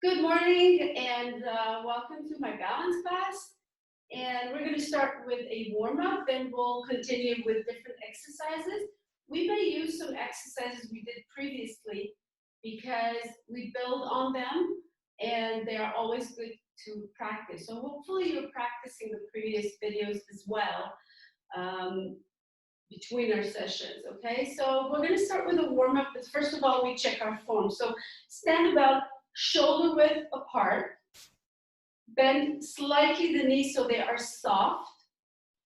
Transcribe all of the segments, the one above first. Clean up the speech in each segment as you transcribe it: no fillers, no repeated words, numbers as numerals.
Good morning and welcome to my balance class. And we're going to start with a warm-up, then we'll continue with different exercises. We may use some exercises we did previously because we build on them and they are always good to practice. So hopefully you're practicing the previous videos as well between our sessions, okay? So we're going to start with a warm-up, but first of all, we check our form. So stand about shoulder width apart, bend slightly the knees so they are soft,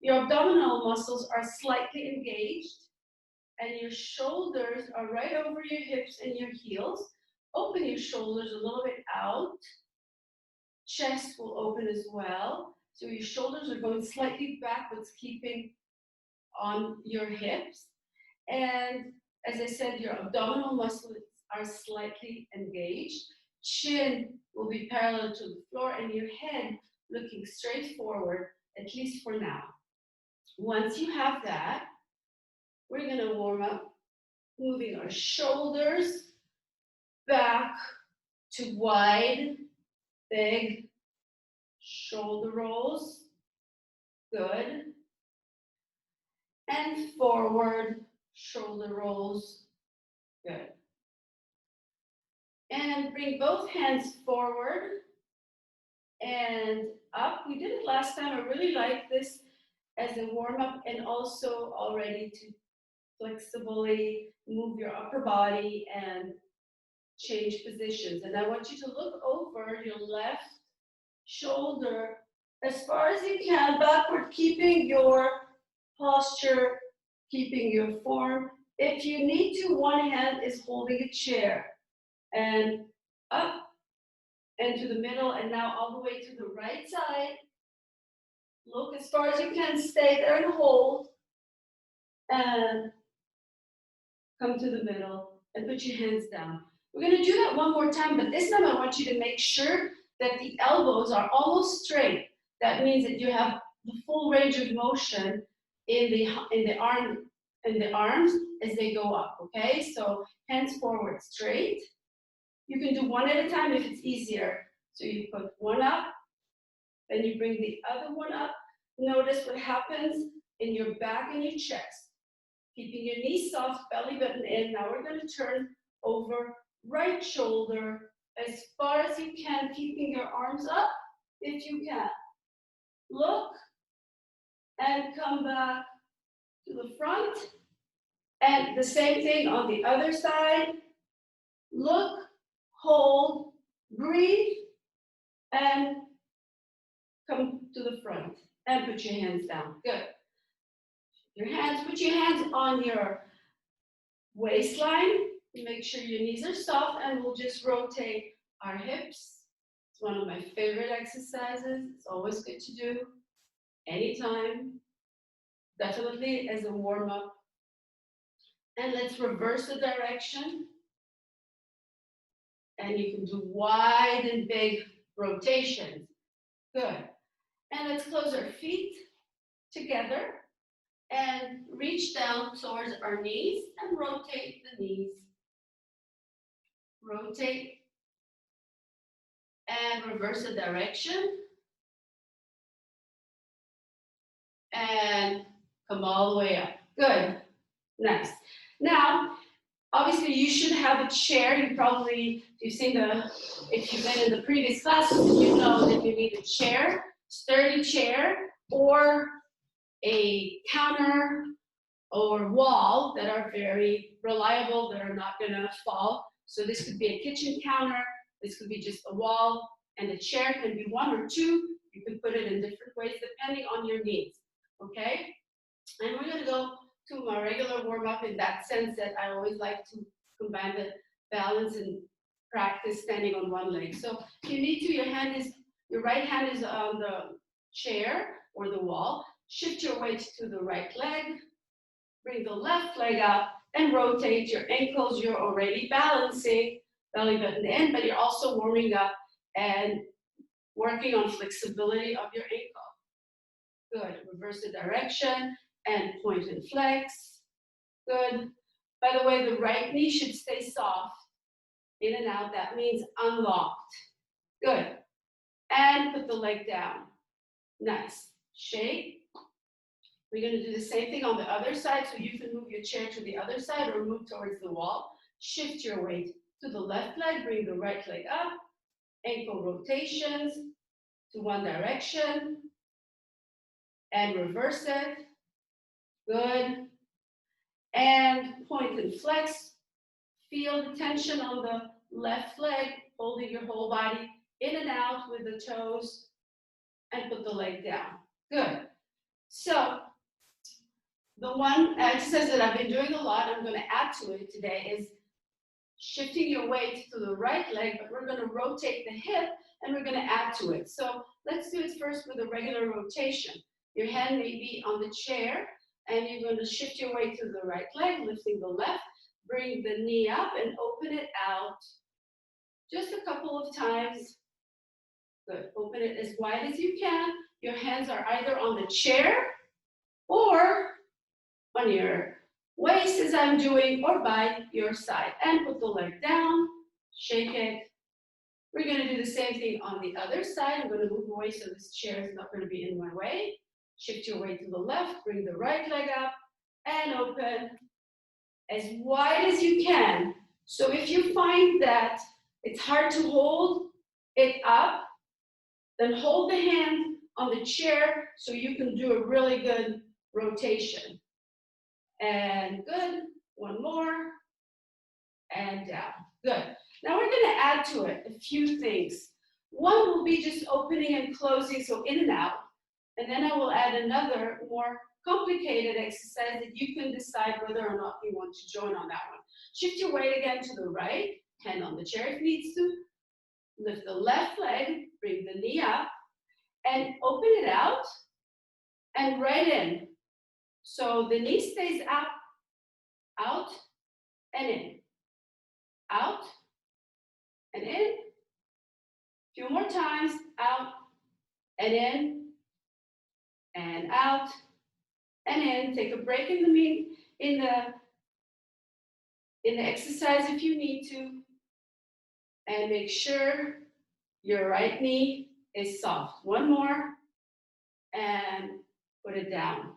your abdominal muscles are slightly engaged, and your shoulders are right over your hips and your heels. Open your shoulders a little bit out, chest will open as well, so your shoulders are going slightly backwards, keeping on your hips. And as I said, your abdominal muscles are slightly engaged. Chin will be parallel to the floor and your head looking straight forward, at least for now. Once you have that, we're going to warm up, moving our shoulders back to wide, big shoulder rolls. Good. And forward shoulder rolls. Good. And bring both hands forward and up. We did it last time. I really like this as a warm-up and also already to flexibly move your upper body and change positions. And I want you to look over your left shoulder as far as you can, backward, keeping your posture, keeping your form. If you need to, one hand is holding a chair. And up and to the middle, and now all the way to the right side. Look as far as you can, stay there and hold. And come to the middle and put your hands down. We're going to do that one more time, but this time I want you to make sure that the elbows are almost straight. That means that you have the full range of motion in the arms as they go up, okay? So hands forward straight. You can do one at a time if it's easier. So you put one up, then you bring the other one up. Notice what happens in your back and your chest. Keeping your knees soft, belly button in. Now we're going to turn over right shoulder as far as you can, keeping your arms up if you can. Look and come back to the front. And the same thing on the other side. Look, hold, breathe, and come to the front and put your hands down. Good. Put your hands on your waistline. Make sure your knees are soft, and we'll just rotate our hips. It's one of my favorite exercises. It's always good to do anytime. Definitely as a warm-up. And let's reverse the direction. And you can do wide and big rotations. Good. And let's close our feet together and reach down towards our knees and rotate the knees. Rotate and reverse the direction. And come all the way up. Good. Nice. Now, obviously, you should have a chair. If you've been in the previous classes, you know that you need a chair, sturdy chair, or a counter or wall that are very reliable, that are not going to fall. So this could be a kitchen counter. This could be just a wall, and the chair can be one or two. You can put it in different ways depending on your needs. Okay? And we're going to go to my regular warm-up in that sense that I always like to combine the balance and practice standing on one leg. So if you need to, your right hand is on the chair or the wall. Shift your weight to the right leg. Bring the left leg up and rotate your ankles. You're already balancing, belly button in, but you're also warming up and working on flexibility of your ankle. Good. Reverse the direction and point and flex. Good. By the way, the right knee should stay soft. In and out, that means unlocked. Good. And put the leg down. Nice. Shake. We're going to do the same thing on the other side, so you can move your chair to the other side or move towards the wall. Shift your weight to the left leg, bring the right leg up, ankle rotations to one direction, and reverse it. Good. And point and flex. Feel the tension on the left leg, holding your whole body in and out with the toes, and put the leg down. Good. So, the one exercise that I've been doing a lot, I'm going to add to it today, is shifting your weight to the right leg, but we're going to rotate the hip and we're going to add to it. So let's do it first with a regular rotation. Your hand may be on the chair and you're going to shift your weight to the right leg, lifting the left, bring the knee up and open it out just a couple of times. Good. Open it as wide as you can. Your hands are either on the chair or on your waist as I'm doing, or by your side. And put the leg down, shake it. We're going to do the same thing on the other side. I'm going to move away so this chair is not going to be in my way. Shift your weight to the left, bring the right leg up, and open as wide as you can. So if you find that it's hard to hold it up, then hold the hand on the chair so you can do a really good rotation. And good. One more. And down. Good. Now we're going to add to it a few things. One will be just opening and closing, so in and out. And then I will add another more complicated exercise that you can decide whether or not you want to join on that one. Shift your weight again to the right, hand on the chair if needs to. Lift the left leg, bring the knee up, and open it out and right in. So the knee stays up, out, and in. Out, and in. A few more times, out, and in, and out, and in. Take a break in the exercise if you need to, and make sure your right knee is soft. One more, and put it down.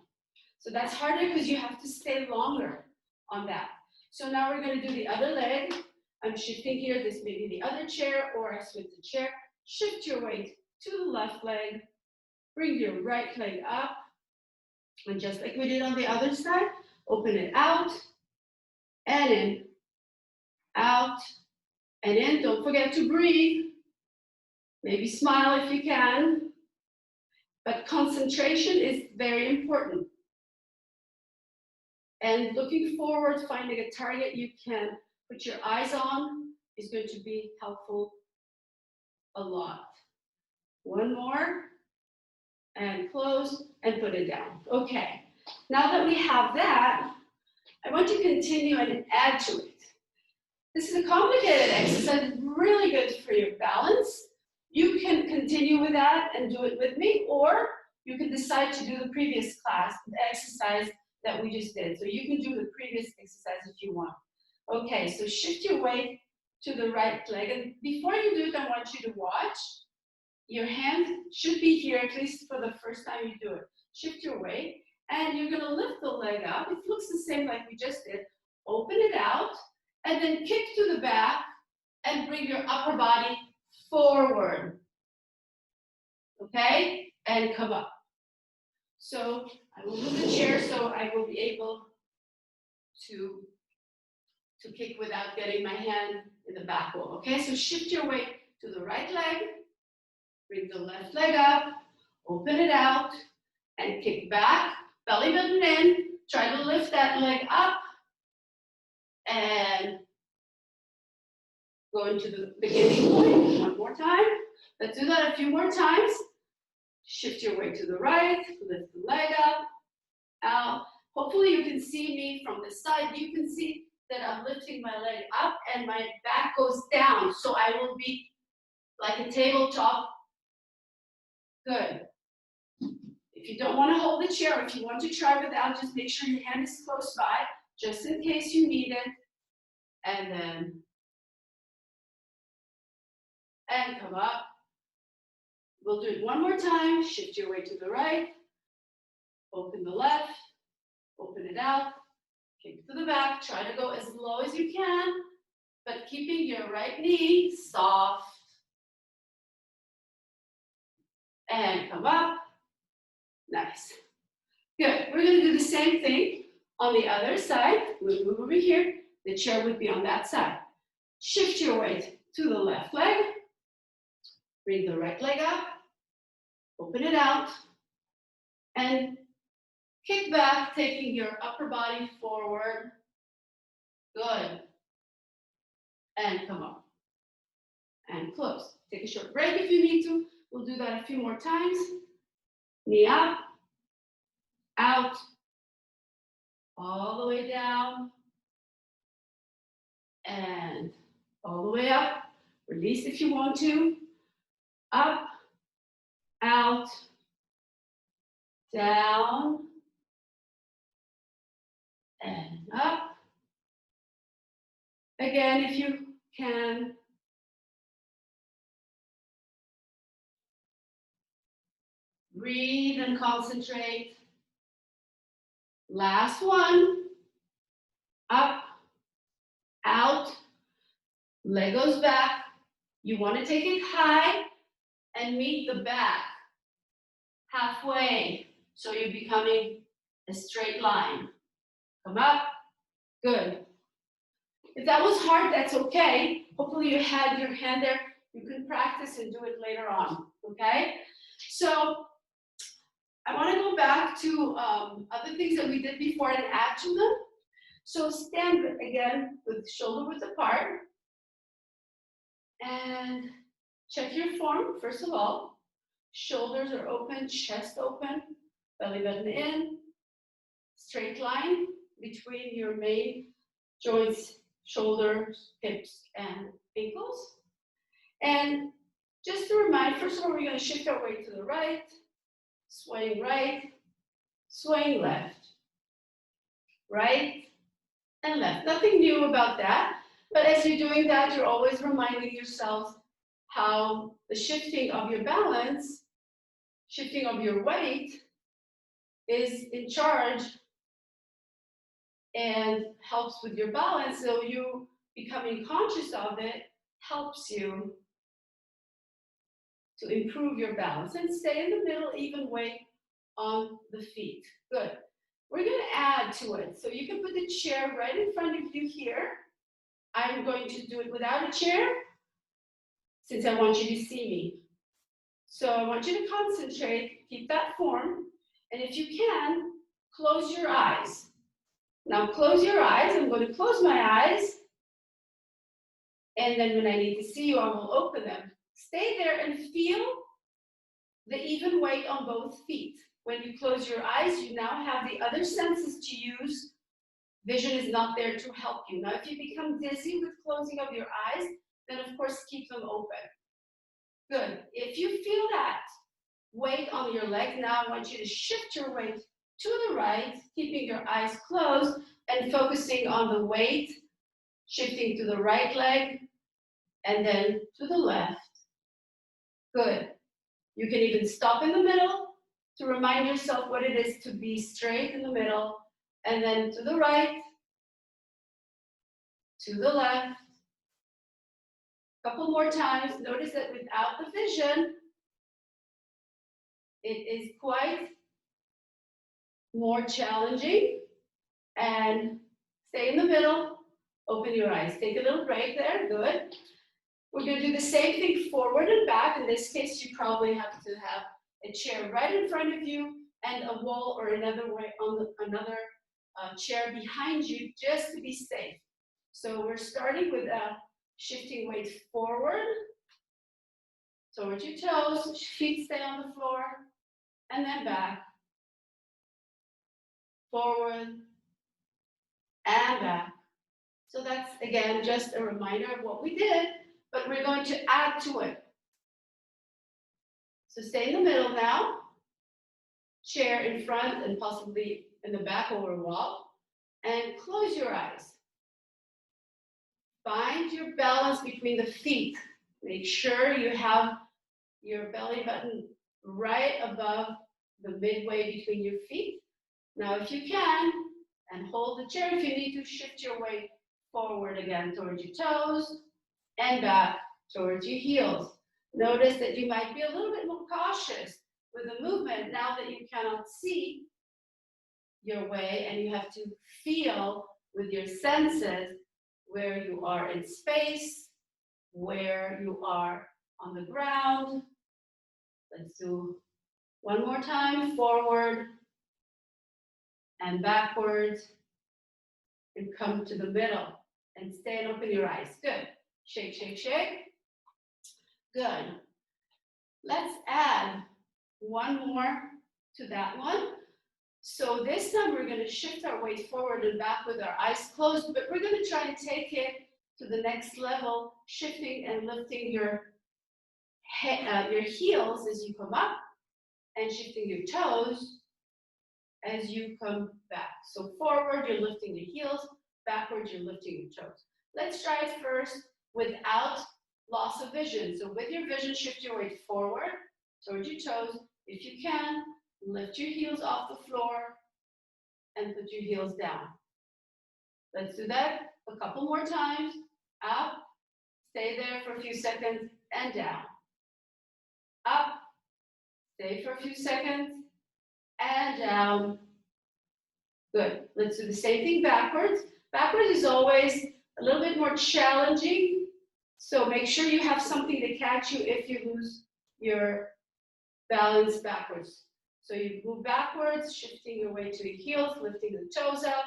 So that's harder because you have to stay longer on that. So now we're going to do the other leg. I'm shifting here. This may be the other chair, or I switch the chair. Shift your weight to the left leg. Bring your right leg up. And just like we did on the other side, open it out and in, out and in. Don't forget to breathe. Maybe smile if you can. But concentration is very important. And looking forward, finding a target you can put your eyes on is going to be helpful a lot. One more, and close, and put it down. Okay, now that we have that, I want to continue and add to it. This is a complicated exercise, really good for your balance. You can continue with that and do it with me, or you can decide to do the previous class, the exercise that we just did. So you can do the previous exercise if you want. Okay, so shift your weight to the right leg. And before you do it, I want you to watch. Your hand should be here, at least for the first time you do it. Shift your weight, and you're going to lift the leg up. It looks the same like we just did. Open it out, and then kick to the back, and bring your upper body forward. Okay? And come up. So I will move the chair so I will be able to kick without getting my hand in the back wall. Okay? So shift your weight to the right leg. Bring the left leg up, open it out, and kick back, belly button in. Try to lift that leg up, and go into the beginning point. One more time. Let's do that a few more times. Shift your weight to the right, lift the leg up, out. Hopefully you can see me from the side. You can see that I'm lifting my leg up and my back goes down. So I will be like a tabletop. Good. If you don't want to hold the chair, if you want to try without, just make sure your hand is close by, just in case you need it. And then, and come up, We'll do it one more time. Shift your weight to the right. Open the left. Open it out. Kick to the back. Try to go as low as you can, but keeping your right knee soft. And come up. Nice. Good. We're going to do the same thing on the other side. We'll move over here. The chair would be on that side. Shift your weight to the left leg. Bring the right leg up. Open it out. And kick back, taking your upper body forward. Good. And come up. And close. Take a short break if you need to. We'll do that a few more times. Knee up. Out. All the way down. And all the way up. Release if you want to. Up. Out. Down. And up. Again, if you can. Breathe and concentrate. Last one. Up. Out. Leg goes back. You want to take it high and meet the back halfway. So you're becoming a straight line. Come up. Good. If that was hard, that's okay. Hopefully you had your hand there. You can practice and do it later on. Okay? So I want to go back to other things that we did before and add to them. So stand again with shoulder width apart. And check your form, first of all. Shoulders are open, chest open, belly button in. Straight line between your main joints, shoulders, hips, and ankles. And just to remind, first of all, we're going to shift our weight to the right, swaying right, swaying left, right, and left. Nothing new about that. But as you're doing that, you're always reminding yourself how the shifting of your balance, shifting of your weight is in charge and helps with your balance. So you becoming conscious of it helps you to improve your balance and stay in the middle, even weight on the feet. Good. We're going to add to it. So you can put the chair right in front of you here. I'm going to do it without a chair since I want you to see me. So I want you to concentrate, keep that form, and if you can, close your eyes. Now close your eyes. I'm going to close my eyes, and then when I need to see you, I will open them. Stay there and feel the even weight on both feet. When you close your eyes, you now have the other senses to use. Vision is not there to help you. Now, if you become dizzy with closing of your eyes, then of course keep them open. Good. If you feel that weight on your leg, now I want you to shift your weight to the right, keeping your eyes closed and focusing on the weight, shifting to the right leg and then to the left. Good. You can even stop in the middle to remind yourself what it is to be straight in the middle, and then to the right, to the left. A couple more times. Notice that without the vision, it is quite more challenging. And stay in the middle, open your eyes. Take a little break there, good. We're going to do the same thing forward and back. In this case, you probably have to have a chair right in front of you and a wall or another way on another chair behind you, just to be safe. So we're starting with shifting weight forward, towards your toes, feet stay on the floor, and then back, forward, and back. So that's, again, just a reminder of what we did, but we're going to add to it. So stay in the middle now, chair in front and possibly in the back over a wall, and close your eyes. Find your balance between the feet. Make sure you have your belly button right above the midway between your feet. Now, if you can, and hold the chair, if you need to, shift your weight forward again towards your toes and back towards your heels. Notice that you might be a little bit more cautious with the movement now that you cannot see your way and you have to feel with your senses where you are in space, where you are on the ground. Let's do one more time, forward and backwards, and come to the middle and stay and open your eyes. Good. Shake, shake, shake. Good. Let's add one more to that one. So this time we're going to shift our weight forward and back with our eyes closed, but we're going to try and take it to the next level, shifting and lifting your heels as you come up and shifting your toes as you come back. So forward, you're lifting your heels, backwards, you're lifting your toes. Let's try it first without loss of vision. So with your vision, shift your weight forward towards your toes. If you can, lift your heels off the floor and put your heels down. Let's do that a couple more times. Up, stay there for a few seconds, and down. Up, stay for a few seconds, and down. Good. Let's do the same thing backwards. Backwards is always a little bit more challenging, so make sure you have something to catch you if you lose your balance backwards. So you move backwards, shifting your weight to your heels, lifting the toes up.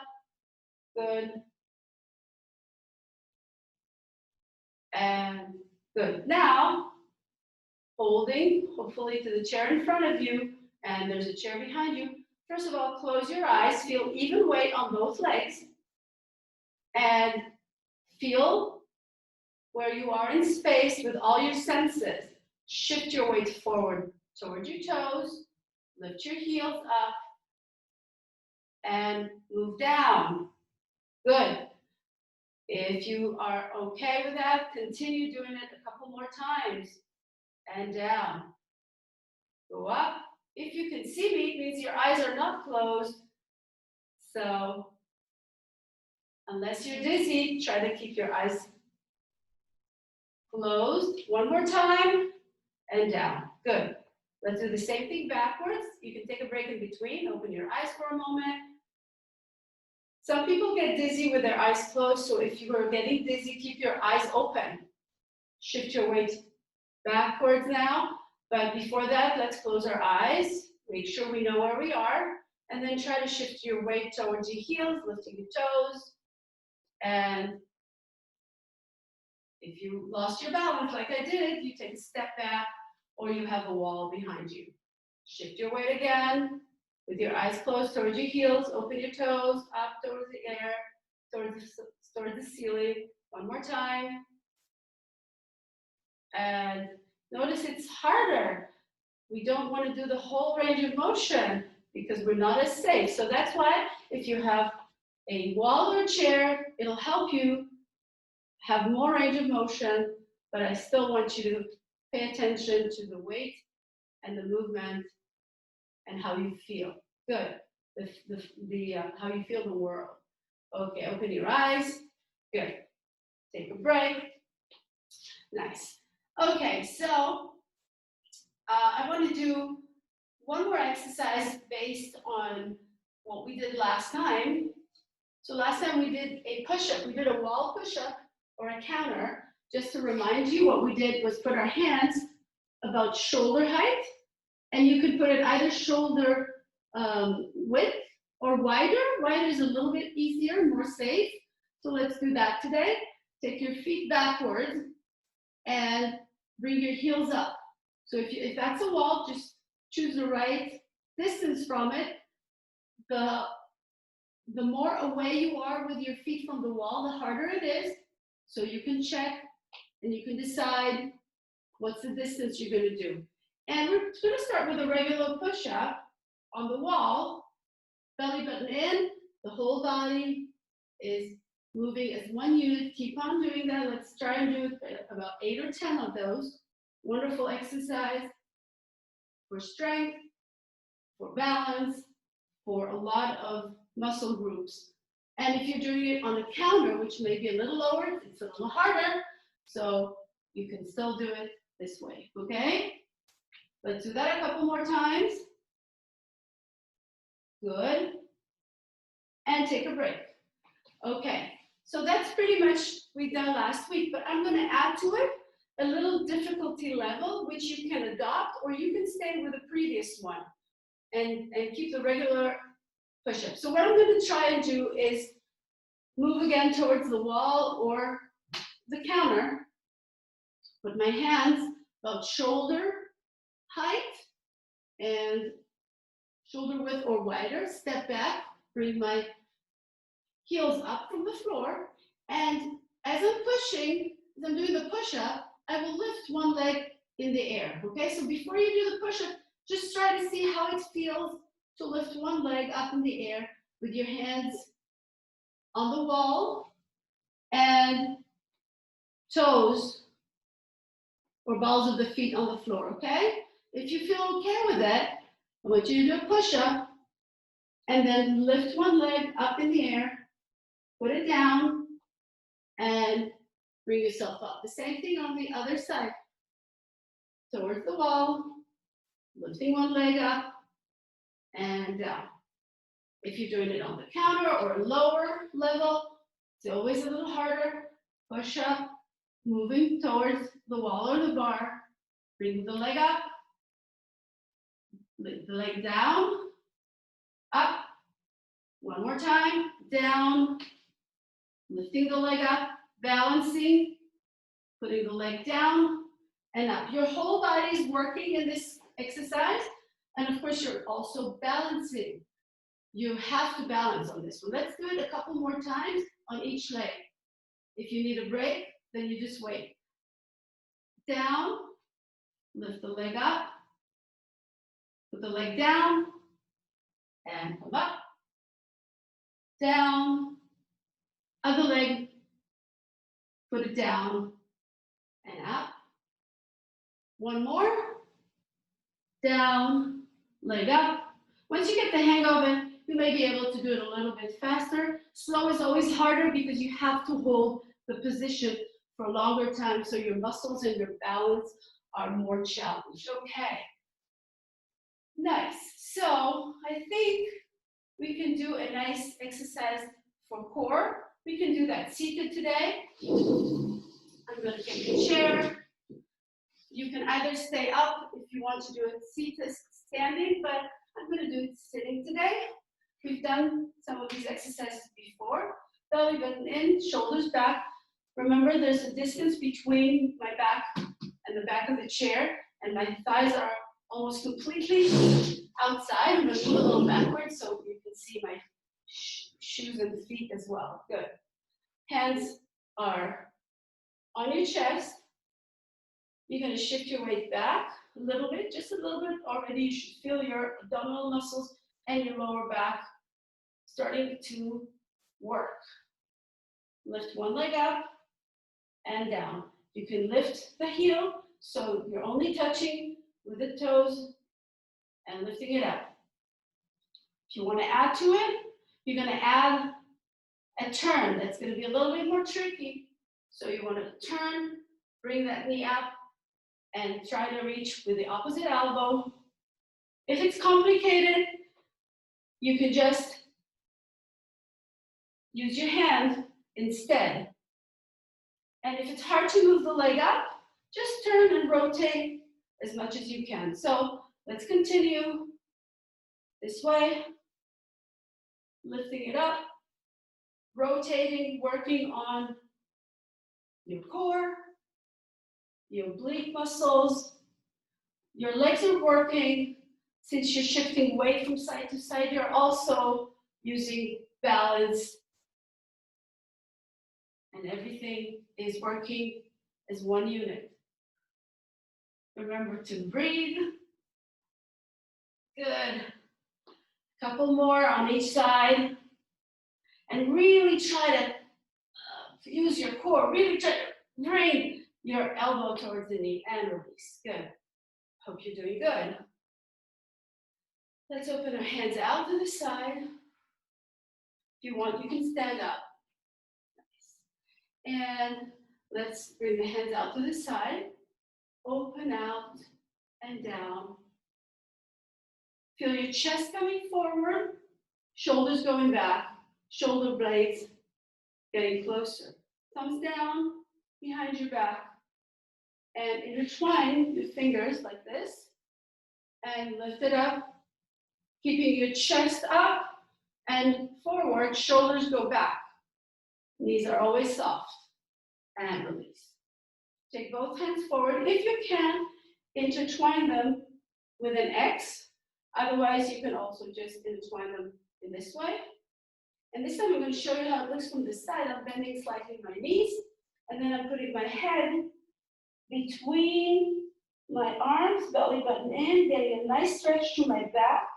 Good. And good. Now, holding, hopefully to the chair in front of you, and there's a chair behind you. First of all, close your eyes, feel even weight on both legs, and feel where you are in space with all your senses. Shift your weight forward towards your toes, lift your heels up, and move down. Good. If you are okay with that, continue doing it a couple more times. And down. Go up. If you can see me, it means your eyes are not closed. So unless you're dizzy, try to keep your eyes closed. One more time, and down. Good. Let's do the same thing backwards. You can take a break in between. Open your eyes for a moment. Some people get dizzy with their eyes closed, so if you are getting dizzy, keep your eyes open. Shift your weight backwards now, but before that, let's close our eyes. Make sure we know where we are, and then try to shift your weight towards your heels, lifting your toes. And if you lost your balance like I did, you take a step back, or you have a wall behind you. Shift your weight again with your eyes closed towards your heels. Open your toes up towards the air, towards the ceiling. One more time. And notice it's harder. We don't want to do the whole range of motion because we're not as safe. So that's why if you have a wall or a chair, it'll help you have more range of motion, but I still want you to pay attention to the weight and the movement and how you feel. Good. How you feel the world. Okay, open your eyes. Good. Take a break. Nice. Okay, so I want to do one more exercise based on what we did last time. So last time we did a push-up. We did a wall push-up or a counter. Just to remind you, what we did was put our hands about shoulder height, and you could put it either shoulder width or wider. Wider is a little bit easier, more safe. So let's do that today. Take your feet backwards and bring your heels up. So if that's a wall, just choose the right distance from it. The more away you are with your feet from the wall, the harder it is. So you can check and you can decide what's the distance you're going to do. And we're going to start with a regular push-up on the wall. Belly button in, the whole body is moving as one unit. Keep on doing that. Let's try and do about 8 or 10 of those. Wonderful exercise for strength, for balance, for a lot of muscle groups. And if you're doing it on a counter, which may be a little lower, it's a little harder, so you can still do it this way, okay? Let's do that a couple more times. Good. And take a break. Okay, so that's pretty much we done last week, but I'm going to add to it a little difficulty level, which you can adopt, or you can stay with the previous one and keep the regular push-up. So what I'm going to try and do is move again towards the wall or the counter, put my hands about shoulder height and shoulder width or wider, step back, bring my heels up from the floor, and as I'm pushing, as I'm doing the push-up, I will lift one leg in the air, okay? So before you do the push-up, just try to see how it feels to lift one leg up in the air with your hands on the wall and toes or balls of the feet on the floor, okay? If you feel okay with that, I want you to do a push-up and then lift one leg up in the air, put it down, and bring yourself up. The same thing on the other side. Towards the wall, lifting one leg up and down. If you're doing it on the counter or lower level, it's always a little harder. Push up, moving towards the wall or the bar. Bring the leg up, lift the leg down, up. One more time, down, lifting the leg up, balancing, putting the leg down and up. Your whole body is working in this exercise, and of course you're also balancing. You have to balance on this one. Let's do it a couple more times on each leg. If you need a break, then you just wait. Down, lift the leg up, put the leg down, and come up, down, other leg, put it down, and up. One more, down, leg up. Once you get the hang of it, you may be able to do it a little bit faster. Slow is always harder because you have to hold the position for a longer time so your muscles and your balance are more challenged. Okay. Nice. So I think we can do a nice exercise for core. We can do that seated today. I'm going to take a chair. You can either stay up if you want to do it seated, standing, but I'm going to do it sitting today. We've done some of these exercises before. Belly button in, shoulders back. Remember, there's a distance between my back and the back of the chair, and my thighs are almost completely outside. I'm going to move a little backwards so you can see my shoes and feet as well. Good. Hands are on your chest. You're going to shift your weight back a little bit, just a little bit. Already you should feel your abdominal muscles and your lower back starting to work. Lift one leg up and down. You can lift the heel so you're only touching with the toes and lifting it up. If you want to add to it, you're going to add a turn. That's going to be a little bit more tricky. So you want to turn, bring that knee up, and try to reach with the opposite elbow. If it's complicated, you can just use your hand instead. And if it's hard to move the leg up, just turn and rotate as much as you can. So let's continue this way, lifting it up, rotating, working on your core, your oblique muscles. Your legs are working. Since you're shifting weight from side to side, you're also using balance. And everything is working as one unit. Remember to breathe. Good. Couple more on each side. And really try to use your core. Really try to bring your elbow towards the knee and release. Good. Hope you're doing good. Let's open our hands out to the side. If you want, you can stand up. Nice. And let's bring the hands out to the side. Open out and down. Feel your chest coming forward, shoulders going back, shoulder blades getting closer. Thumbs down behind your back. And intertwine your fingers like this. And lift it up, keeping your chest up and forward, shoulders go back. Knees are always soft. And release. Take both hands forward. If you can, intertwine them with an X. Otherwise, you can also just intertwine them in this way. And this time I'm going to show you how it looks from the side. I'm bending slightly my knees, and then I'm putting my head between my arms, belly button in, getting a nice stretch to my back.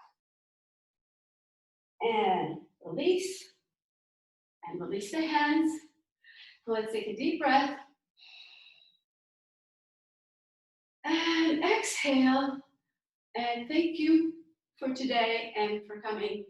And release. And release the hands. Let's take a deep breath. And exhale. And thank you for today and for coming.